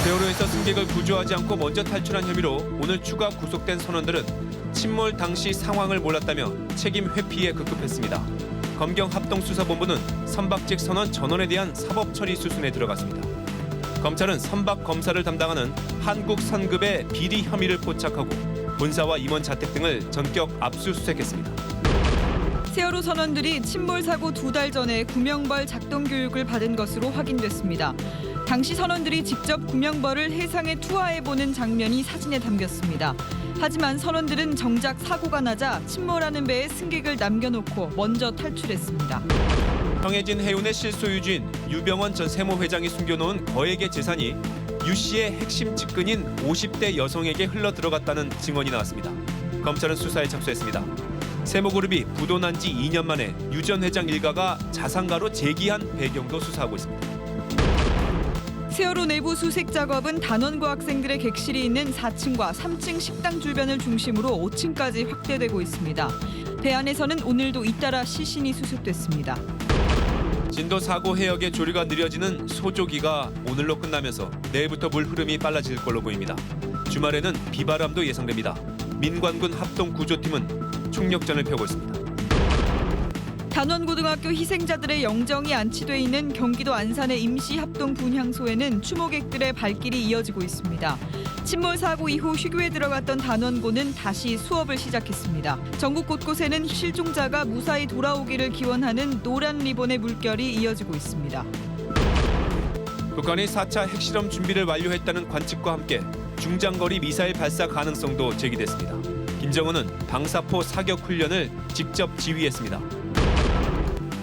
세월호에서 승객을 구조하지 않고 먼저 탈출한 혐의로 오늘 추가 구속된 선원들은 침몰 당시 상황을 몰랐다며 책임 회피에 급급했습니다. 검경 합동수사본부는 선박직 선원 전원에 대한 사법처리 수순에 들어갔습니다. 검찰은 선박 검사를 담당하는 한국선급의 비리 혐의를 포착하고 본사와 임원 자택 등을 전격 압수수색했습니다. 세월호 선원들이 침몰 사고 2달 전에 구명벌 작동 교육을 받은 것으로 확인됐습니다. 당시 선원들이 직접 구명벌을 해상에 투하해보는 장면이 사진에 담겼습니다. 하지만 선원들은 정작 사고가 나자 침몰하는 배에 승객을 남겨놓고 먼저 탈출했습니다. 정해진 해운의 실소유주인 유병원 전 세모 회장이 숨겨놓은 거액의 재산이 유 씨의 핵심 측근인 50대 여성에게 흘러들어갔다는 증언이 나왔습니다. 검찰은 수사에 착수했습니다. 세모그룹이 부도난 지 2년 만에 유 전 회장 일가가 자산가로 재기한 배경도 수사하고 있습니다. 세월호 내부 수색 작업은 단원고 학생들의 객실이 있는 4층과 3층 식당 주변을 중심으로 5층까지 확대되고 있습니다. 배 안에서는 오늘도 잇따라 시신이 수습됐습니다. 진도 4고 해역의 조류가 느려지는 소조기가 오늘로 끝나면서 내일부터 물 흐름이 빨라질 걸로 보입니다. 주말에는 비바람도 예상됩니다. 민관군 합동구조팀은 총력전을 펴고 있습니다. 단원고등학교 희생자들의 영정이 안치돼 있는 경기도 안산의 임시합동분향소에는 추모객들의 발길이 이어지고 있습니다. 침몰 사고 이후 휴교에 들어갔던 단원고는 다시 수업을 시작했습니다. 전국 곳곳에는 실종자가 무사히 돌아오기를 기원하는 노란 리본의 물결이 이어지고 있습니다. 북한이 4차 핵실험 준비를 완료했다는 관측과 함께 중장거리 미사일 발사 가능성도 제기됐습니다. 김정은은 방사포 사격 훈련을 직접 지휘했습니다.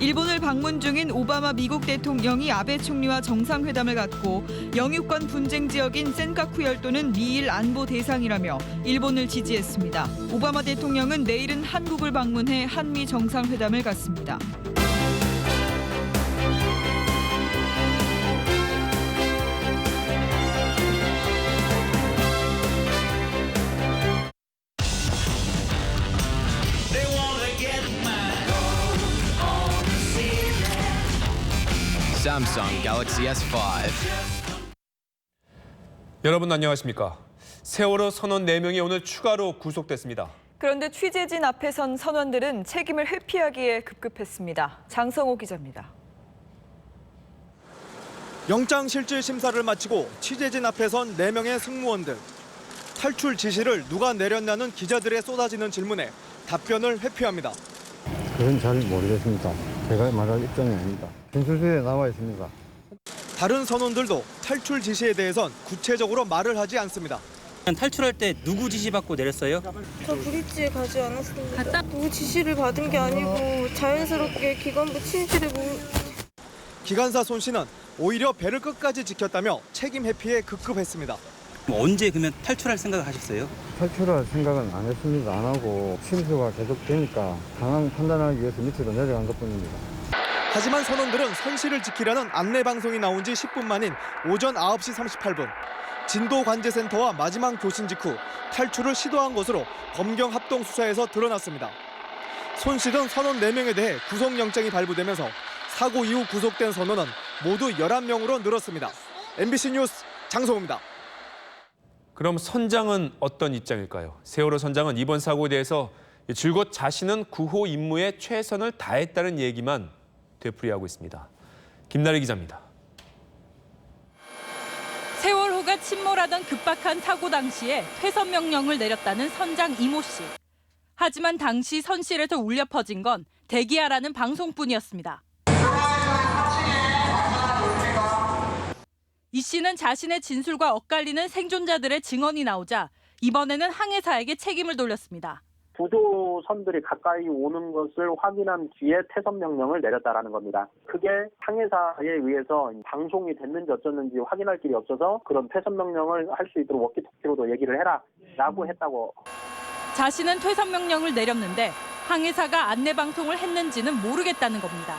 일본을 방문 중인 오바마 미국 대통령이 아베 총리와 정상회담을 갖고 영유권 분쟁 지역인 센카쿠 열도는 미일 안보 대상이라며 일본을 지지했습니다. 오바마 대통령은 내일은 한국을 방문해 한미 정상회담을 갖습니다. Samsung Galaxy S5. 여러분 안녕하십니까? 세월호 선원 4명이 오늘 추가로 구속됐습니다. 그런데 취재진 앞에 선 선원들은 책임을 회피하기에 급급했습니다. 장성호 기자입니다. 영장 실질 심사를 마치고 취재진 앞에 선 4명의 승무원들. 탈출 지시를 누가 내렸냐는 기자들의 쏟아지는 질문에 답변을 회피합니다. 그건 잘 모르겠습니다. 제가 말할 입장이 아닙니다. 진술서에 나와 있습니다. 다른 선원들도 탈출 지시에 대해선 구체적으로 말을 하지 않습니다. 탈출할 때 누구 지시 받고 내렸어요? 저 브릿지에 가지 않았습니다. 누구 지시를 받은 게 아니고 자연스럽게 기관부 침실에 기관사 손 씨는 오히려 배를 끝까지 지켰다며 책임 회피에 급급했습니다. 언제 그러면 탈출할 생각을 하셨어요? 탈출할 생각은 안 했습니다. 안 하고 침수가 계속 되니까 상황 판단하기 위해서 밑으로 내려간 것뿐입니다. 하지만 선원들은 선실을 지키려는 안내 방송이 나온 지 10분 만인 오전 9시 38분. 진도관제센터와 마지막 교신 직후 탈출을 시도한 것으로 검경 합동수사에서 드러났습니다. 손 씨 등 선원 4명에 대해 구속영장이 발부되면서 사고 이후 구속된 선원은 모두 11명으로 늘었습니다. MBC 뉴스 장성호입니다. 그럼 선장은 어떤 입장일까요? 세월호 선장은 이번 사고에 대해서 줄곧 자신은 구호 임무에 최선을 다했다는 얘기만 되풀이하고 있습니다. 김나래 기자입니다. 세월호가 침몰하던 급박한 사고 당시에 퇴선 명령을 내렸다는 선장 이모 씨. 하지만 당시 선실에서 울려 퍼진 건 대기하라는 방송뿐이었습니다. 이 씨는 자신의 진술과 엇갈리는 생존자들의 증언이 나오자 이번에는 항해사에게 책임을 돌렸습니다. 구조선들이 가까이 오는 것을 확인한 뒤에 퇴선 명령을 내렸다라는 겁니다. 그게 항해사에 의해서 방송이 됐는지 어쩌는지 확인할 길이 없어서 그런 퇴선 명령을 할 수 있도록 워키토키로도 얘기를 해라라고 했다고. 자신은 퇴선 명령을 내렸는데 항해사가 안내 방송을 했는지는 모르겠다는 겁니다.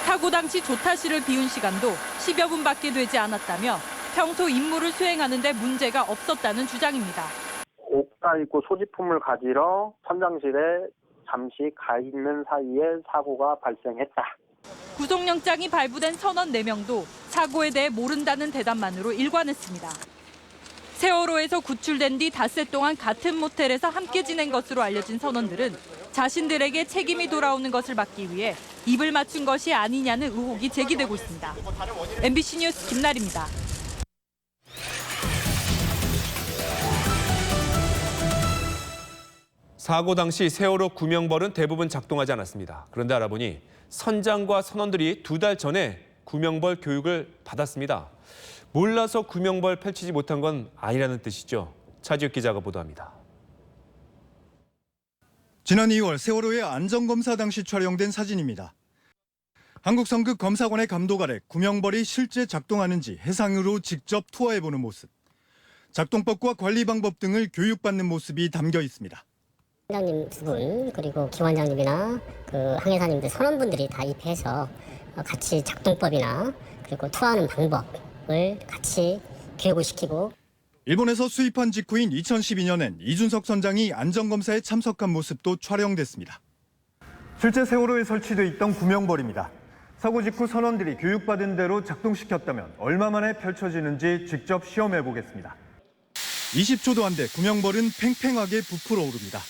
사고 당시 조타실을 비운 시간도 10여 분밖에 되지 않았다며 평소 임무를 수행하는 데 문제가 없었다는 주장입니다. 옷가 입고 소지품을 가지러 선장실에 잠시 가 있는 사이에 사고가 발생했다. 구속영장이 발부된 선원 4명도 사고에 대해 모른다는 대답만으로 일관했습니다. 세월호에서 구출된 뒤 닷새 동안 같은 모텔에서 함께 지낸 것으로 알려진 선원들은 자신들에게 책임이 돌아오는 것을 막기 위해 입을 맞춘 것이 아니냐는 의혹이 제기되고 있습니다. MBC 뉴스 김나리입니다. 사고 당시 세월호 구명벌은 대부분 작동하지 않았습니다. 그런데 알아보니 선장과 선원들이 2달 전에 구명벌 교육을 받았습니다. 몰라서 구명벌 펼치지 못한 건 아니라는 뜻이죠. 차지욱 기자가 보도합니다. 지난 2월 세월호의 안전검사 당시 촬영된 사진입니다. 한국성급검사관의 감독 아래 구명벌이 실제 작동하는지 해상으로 직접 투하해보는 모습. 작동법과 관리 방법 등을 교육받는 모습이 담겨 있습니다. 원장님 두 분 그리고 기원장님이나 항해사님들 선원분들이 다 입회해서 같이 작동법이나 그리고 투하하는 방법을 같이 교육을 시키고 일본에서 수입한 직후인 2012년엔 이준석 선장이 안전검사에 참석한 모습도 촬영됐습니다. 실제 세월호에 설치돼 있던 구명벌입니다. 사고 직후 선원들이 교육받은 대로 작동시켰다면 얼마 만에 펼쳐지는지 직접 시험해 보겠습니다. 20초도 안 돼 구명벌은 팽팽하게 부풀어 오릅니다.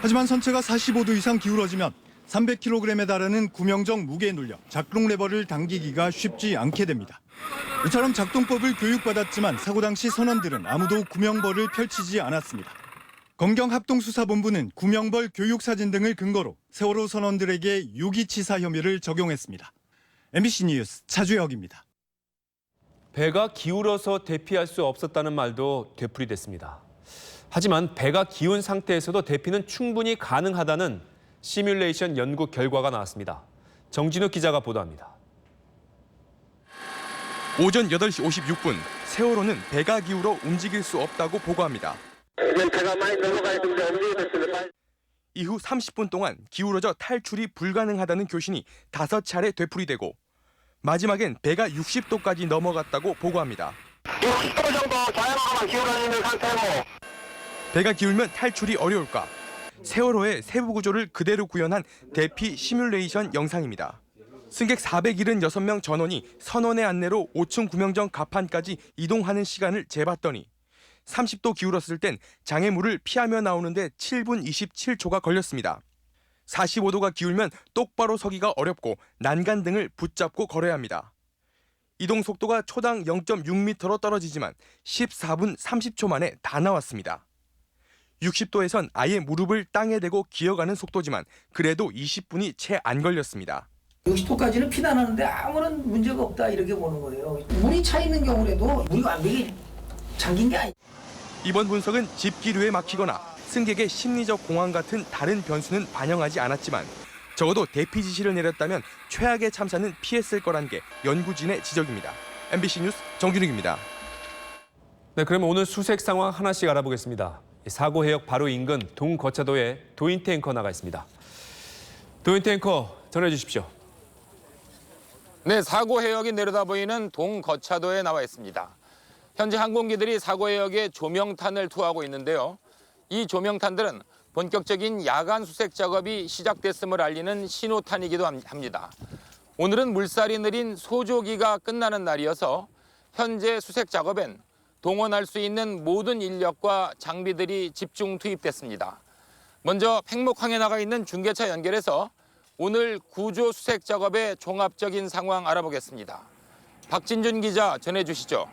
하지만 선체가 45도 이상 기울어지면 300kg에 달하는 구명정 무게에 눌려 작동 레버를 당기기가 쉽지 않게 됩니다. 이처럼 작동법을 교육받았지만 사고 당시 선원들은 아무도 구명벌을 펼치지 않았습니다. 검경합동수사본부는 구명벌 교육 사진 등을 근거로 세월호 선원들에게 유기치사 혐의를 적용했습니다. MBC 뉴스 차주혁입니다. 배가 기울어서 대피할 수 없었다는 말도 되풀이됐습니다. 하지만 배가 기운 상태에서도 대피는 충분히 가능하다는 시뮬레이션 연구 결과가 나왔습니다. 정진우 기자가 보도합니다. 오전 8시 56분, 세월호는 배가 기울어 움직일 수 없다고 보고합니다. 배가 많이 넘어가 있는데 움직였습니다. 이후 30분 동안 기울어져 탈출이 불가능하다는 교신이 5차례 되풀이되고 마지막엔 배가 60도까지 넘어갔다고 보고합니다. 60도 정도 자연으로만 기울어 있는 상태고 배가 기울면 탈출이 어려울까? 세월호의 세부 구조를 그대로 구현한 대피 시뮬레이션 영상입니다. 승객 476명 전원이 선원의 안내로 5층 구명정 갑판까지 이동하는 시간을 재봤더니 30도 기울었을 땐 장애물을 피하며 나오는데 7분 27초가 걸렸습니다. 45도가 기울면 똑바로 서기가 어렵고 난간 등을 붙잡고 걸어야 합니다. 이동 속도가 초당 0.6m로 떨어지지만 14분 30초 만에 다 나왔습니다. 60도에선 아예 무릎을 땅에 대고 기어가는 속도지만 그래도 20분이 채 안 걸렸습니다. 60도까지는 피난하는데 아무런 문제가 없다 이렇게 보는 거예요. 물이 차 있는 경우라도 물이 완벽히 잠긴 게 아니에요. 이번 분석은 집기류에 막히거나 승객의 심리적 공황 같은 다른 변수는 반영하지 않았지만 적어도 대피 지시를 내렸다면 최악의 참사는 피했을 거란 게 연구진의 지적입니다. MBC 뉴스 정준익입니다. 네, 그러면 오늘 수색 상황 하나씩 알아보겠습니다. 사고 해역 바로 인근 동거차도에 도인탱커 나가 있습니다. 도인탱커 전해주십시오. 네, 사고 해역이 내려다보이는 동거차도에 나와 있습니다. 현재 항공기들이 사고 해역에 조명탄을 투하하고 있는데요. 이 조명탄들은 본격적인 야간 수색 작업이 시작됐음을 알리는 신호탄이기도 합니다. 오늘은 물살이 느린 소조기가 끝나는 날이어서 현재 수색 작업엔 동원할 수 있는 모든 인력과 장비들이 집중 투입됐습니다. 먼저 팽목항에 나가 있는 중계차 연결해서 오늘 구조 수색 작업의 종합적인 상황 알아보겠습니다. 박진준 기자 전해주시죠.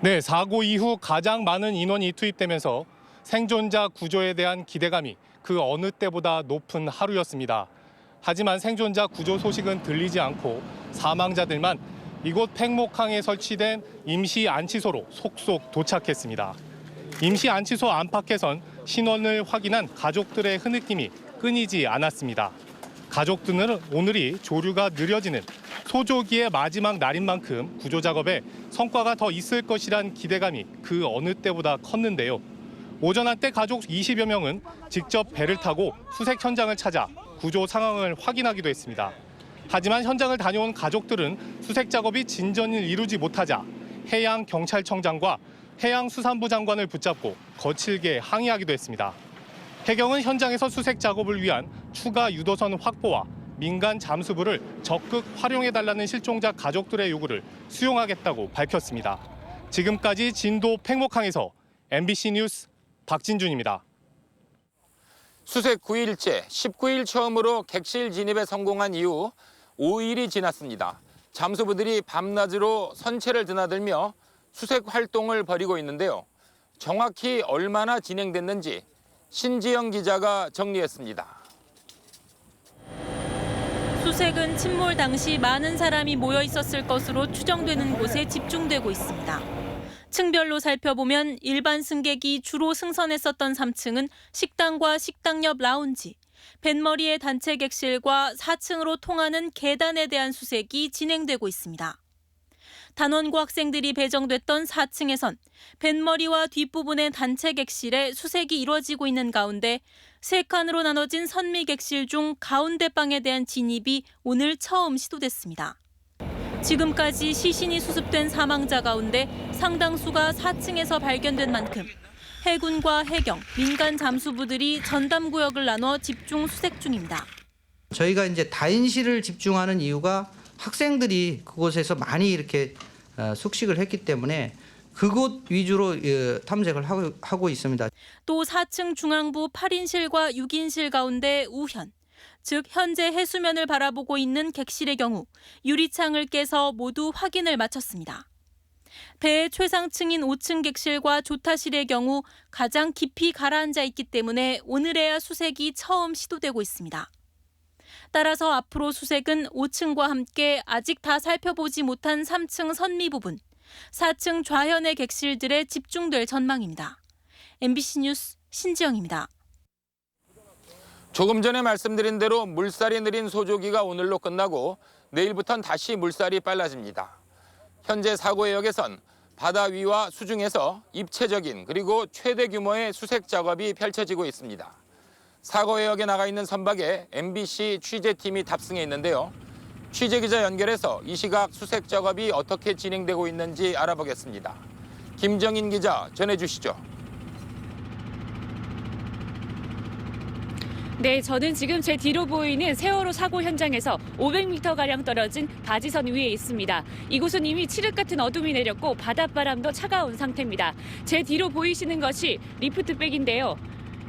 네, 사고 이후 가장 많은 인원이 투입되면서 생존자 구조에 대한 기대감이 그 어느 때보다 높은 하루였습니다. 하지만 생존자 구조 소식은 들리지 않고 사망자들만 이곳 팽목항에 설치된 임시 안치소로 속속 도착했습니다. 임시 안치소 안팎에선 신원을 확인한 가족들의 흐느낌이 끊이지 않았습니다. 가족들은 오늘이 조류가 느려지는 소조기의 마지막 날인 만큼 구조 작업에 성과가 더 있을 것이란 기대감이 그 어느 때보다 컸는데요. 오전 한때 가족 20여 명은 직접 배를 타고 수색 현장을 찾아 구조 상황을 확인하기도 했습니다. 하지만 현장을 다녀온 가족들은 수색 작업이 진전을 이루지 못하자 해양경찰청장과 해양수산부 장관을 붙잡고 거칠게 항의하기도 했습니다. 해경은 현장에서 수색 작업을 위한 추가 유도선 확보와 민간 잠수부를 적극 활용해달라는 실종자 가족들의 요구를 수용하겠다고 밝혔습니다. 지금까지 진도 팽목항에서 MBC 뉴스 박진준입니다. 수색 9일째 19일 처음으로 객실 진입에 성공한 이후 5일이 지났습니다. 잠수부들이 밤낮으로 선체를 드나들며 수색 활동을 벌이고 있는데요. 정확히 얼마나 진행됐는지 신지영 기자가 정리했습니다. 수색은 침몰 당시 많은 사람이 모여 있었을 것으로 추정되는 곳에 집중되고 있습니다. 층별로 살펴보면 일반 승객이 주로 승선했었던 3층은 식당과 식당 옆 라운지, 뱃머리의 단체 객실과 4층으로 통하는 계단에 대한 수색이 진행되고 있습니다. 단원고 학생들이 배정됐던 4층에선 뱃머리와 뒷부분의 단체 객실에 수색이 이루어지고 있는 가운데 3칸으로 나눠진 선미 객실 중 가운데 방에 대한 진입이 오늘 처음 시도됐습니다. 지금까지 시신이 수습된 사망자 가운데 상당수가 4층에서 발견된 만큼 해군과 해경, 민간 잠수부들이 전담 구역을 나눠 집중 수색 중입니다. 저희가 이제 다인실을 집중하는 이유가 학생들이 그곳에서 많이 이렇게 숙식을 했기 때문에 그곳 위주로 탐색을 하고 있습니다. 또 4층 중앙부 8인실과 6인실 가운데 우현, 즉 현재 해수면을 바라보고 있는 객실의 경우 유리창을 깨서 모두 확인을 마쳤습니다. 배의 최상층인 5층 객실과 조타실의 경우 가장 깊이 가라앉아 있기 때문에 오늘에야 수색이 처음 시도되고 있습니다. 따라서 앞으로 수색은 5층과 함께 아직 다 살펴보지 못한 3층 선미 부분, 4층 좌현의 객실들에 집중될 전망입니다. MBC 뉴스 신지영입니다. 조금 전에 말씀드린 대로 물살이 느린 소조기가 오늘로 끝나고 내일부터는 다시 물살이 빨라집니다. 현재 사고해역에선 바다 위와 수중에서 입체적인 그리고 최대 규모의 수색 작업이 펼쳐지고 있습니다. 사고해역에 나가 있는 선박에 MBC 취재팀이 탑승해 있는데요. 취재기자 연결해서 이 시각 수색 작업이 어떻게 진행되고 있는지 알아보겠습니다. 김정인 기자 전해주시죠. 네, 저는 지금 제 뒤로 보이는 세월호 사고 현장에서 500m가량 떨어진 바지선 위에 있습니다. 이곳은 이미 칠흑 같은 어둠이 내렸고 바닷바람도 차가운 상태입니다. 제 뒤로 보이시는 것이 리프트백인데요.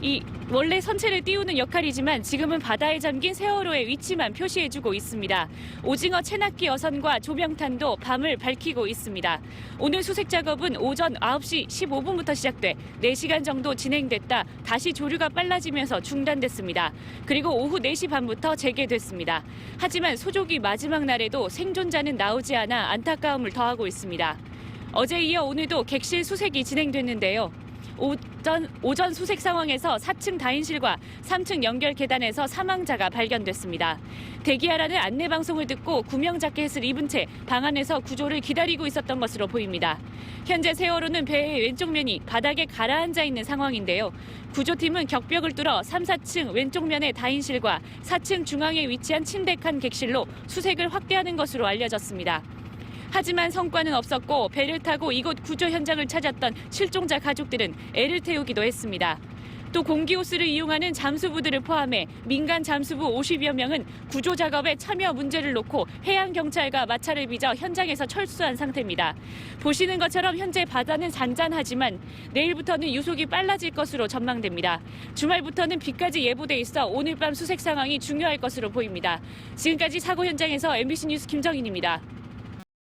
이 원래 선체를 띄우는 역할이지만 지금은 바다에 잠긴 세월호의 위치만 표시해주고 있습니다. 오징어 채낚기 여선과 조명탄도 밤을 밝히고 있습니다. 오늘 수색 작업은 오전 9시 15분부터 시작돼 4시간 정도 진행됐다 다시 조류가 빨라지면서 중단됐습니다. 그리고 오후 4시 반부터 재개됐습니다. 하지만 소조기 마지막 날에도 생존자는 나오지 않아 안타까움을 더하고 있습니다. 어제 이어 오늘도 객실 수색이 진행됐는데요. 오전 수색 상황에서 4층 다인실과 3층 연결 계단에서 사망자가 발견됐습니다. 대기하라는 안내 방송을 듣고 구명 자켓을 입은 채 방 안에서 구조를 기다리고 있었던 것으로 보입니다. 현재 세월호는 배의 왼쪽 면이 바닥에 가라앉아 있는 상황인데요. 구조팀은 격벽을 뚫어 3, 4층 왼쪽 면의 다인실과 4층 중앙에 위치한 침대 칸 객실로 수색을 확대하는 것으로 알려졌습니다. 하지만 성과는 없었고 배를 타고 이곳 구조 현장을 찾았던 실종자 가족들은 애를 태우기도 했습니다. 또 공기호스를 이용하는 잠수부들을 포함해 민간 잠수부 50여 명은 구조 작업에 참여 문제를 놓고 해양경찰과 마찰을 빚어 현장에서 철수한 상태입니다. 보시는 것처럼 현재 바다는 잔잔하지만 내일부터는 유속이 빨라질 것으로 전망됩니다. 주말부터는 비까지 예보돼 있어 오늘 밤 수색 상황이 중요할 것으로 보입니다. 지금까지 사고 현장에서 MBC 뉴스 김정인입니다.